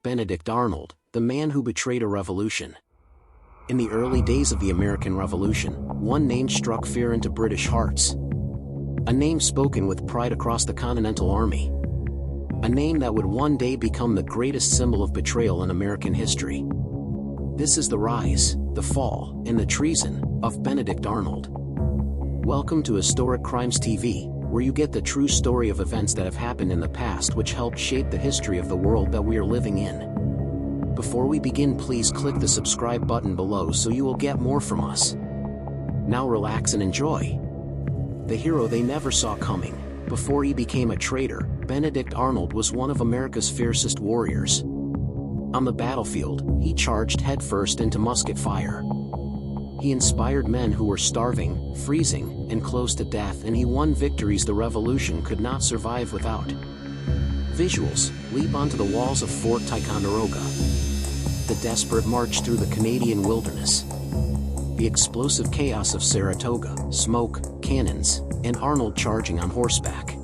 Benedict Arnold, the man who betrayed a revolution. In the early days of the American Revolution, one name struck fear into British hearts. A name spoken with pride across the Continental Army. A name that would one day become the greatest symbol of betrayal in American history. This is the rise, the fall, and the treason of Benedict Arnold. Welcome to Historic Crimes TV, where you get the true story of events that have happened in the past which helped shape the history of the world that we are living in. Before we begin, please click the subscribe button below so you will get more from us. Now relax and enjoy. The hero they never saw coming. Before he became a traitor, Benedict Arnold was one of America's fiercest warriors. On the battlefield, he charged headfirst into musket fire. He inspired men who were starving, freezing, and close to death, and he won victories the revolution could not survive without. Visuals: leap onto the walls of Fort Ticonderoga. The desperate march through the Canadian wilderness. The explosive chaos of Saratoga, smoke, cannons, and Arnold charging on horseback.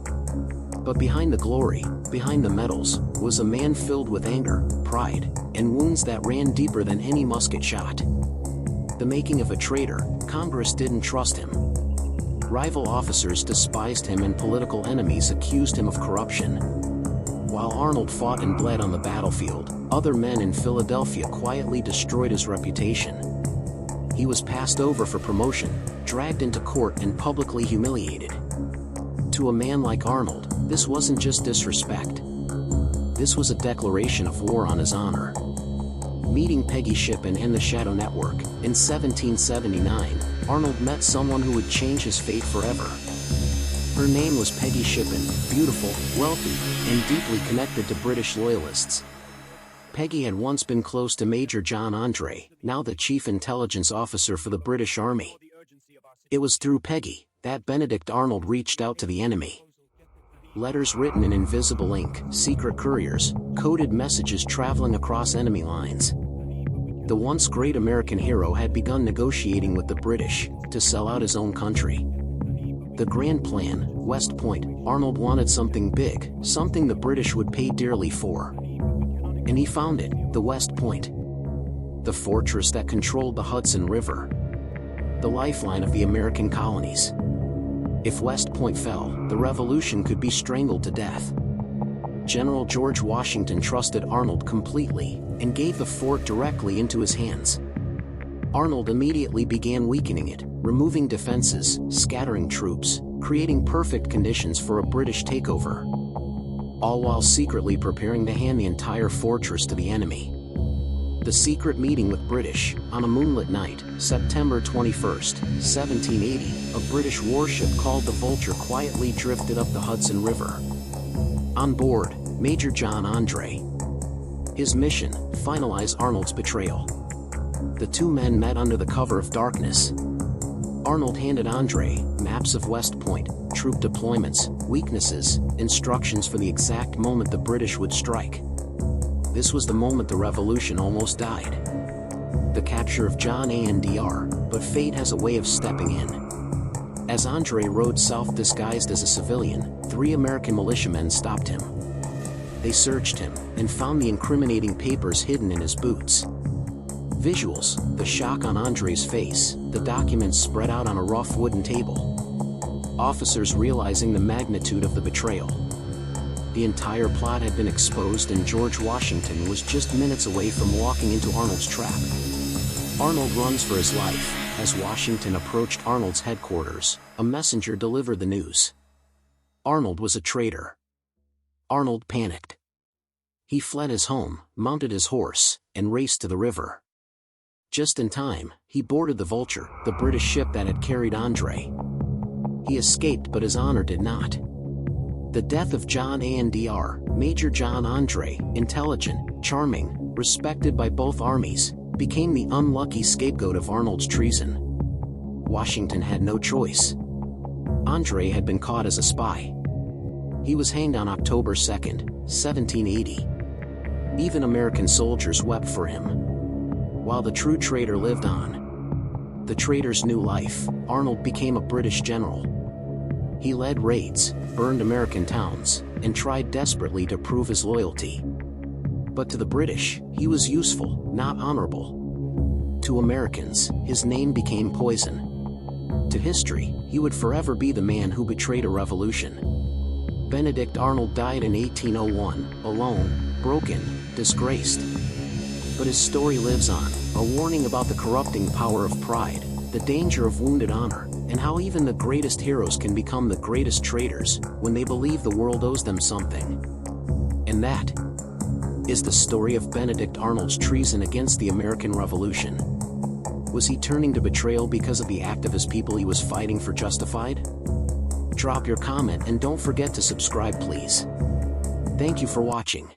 But behind the glory, behind the medals, was a man filled with anger, pride, and wounds that ran deeper than any musket shot. The making of a traitor. Congress didn't trust him. Rival officers despised him and political enemies accused him of corruption. While Arnold fought and bled on the battlefield, other men in Philadelphia quietly destroyed his reputation. He was passed over for promotion, dragged into court, and publicly humiliated. To a man like Arnold, this wasn't just disrespect. This was a declaration of war on his honor. Meeting Peggy Shippen and the Shadow Network. In 1779, Arnold met someone who would change his fate forever. Her name was Peggy Shippen, beautiful, wealthy, and deeply connected to British loyalists. Peggy had once been close to Major John Andre, now the chief intelligence officer for the British Army. It was through Peggy that Benedict Arnold reached out to the enemy. Letters written in invisible ink, secret couriers, coded messages traveling across enemy lines. The once great American hero had begun negotiating with the British to sell out his own country. The grand plan, West Point. Arnold wanted something big, something the British would pay dearly for. And he found it, the West Point. The fortress that controlled the Hudson River. The lifeline of the American colonies. If West Point fell, the revolution could be strangled to death. General George Washington trusted Arnold completely, and gave the fort directly into his hands. Arnold immediately began weakening it, removing defenses, scattering troops, creating perfect conditions for a British takeover. All while secretly preparing to hand the entire fortress to the enemy. The secret meeting with British. On a moonlit night, September 21st, 1780, a British warship called the Vulture quietly drifted up the Hudson River. On board, Major John Andre. His mission: finalize Arnold's betrayal. The two men met under the cover of darkness. Arnold handed Andre maps of West Point, troop deployments, weaknesses, instructions for the exact moment the British would strike. This was the moment the revolution almost died. The capture of John Andr, but fate has a way of stepping in. As Andre rode south disguised as a civilian, 3 American militiamen stopped him. They searched him, and found the incriminating papers hidden in his boots. Visuals: the shock on Andre's face, the documents spread out on a rough wooden table. Officers realizing the magnitude of the betrayal. The entire plot had been exposed, and George Washington was just minutes away from walking into Arnold's trap. Arnold runs for his life. As Washington approached Arnold's headquarters, a messenger delivered the news. Arnold was a traitor. Arnold panicked. He fled his home, mounted his horse, and raced to the river. Just in time, he boarded the Vulture, the British ship that had carried Andre. He escaped, but his honor did not. The death of John Andr, Major John Andre, intelligent, charming, respected by both armies, became the unlucky scapegoat of Arnold's treason. Washington had no choice. Andre had been caught as a spy. He was hanged on October 2nd, 1780. Even American soldiers wept for him. While the true traitor lived on. The traitor's new life. Arnold became a British general. He led raids, burned American towns, and tried desperately to prove his loyalty. But to the British, he was useful, not honorable. To Americans, his name became poison. To history, he would forever be the man who betrayed a revolution. Benedict Arnold died in 1801, alone, broken, disgraced. But his story lives on, a warning about the corrupting power of pride, the danger of wounded honor, and how even the greatest heroes can become the greatest traitors when they believe the world owes them something. And that is the story of Benedict Arnold's treason against the American Revolution. Was he turning to betrayal because of the activist people he was fighting for justified? Drop your comment and don't forget to subscribe, please. Thank you for watching.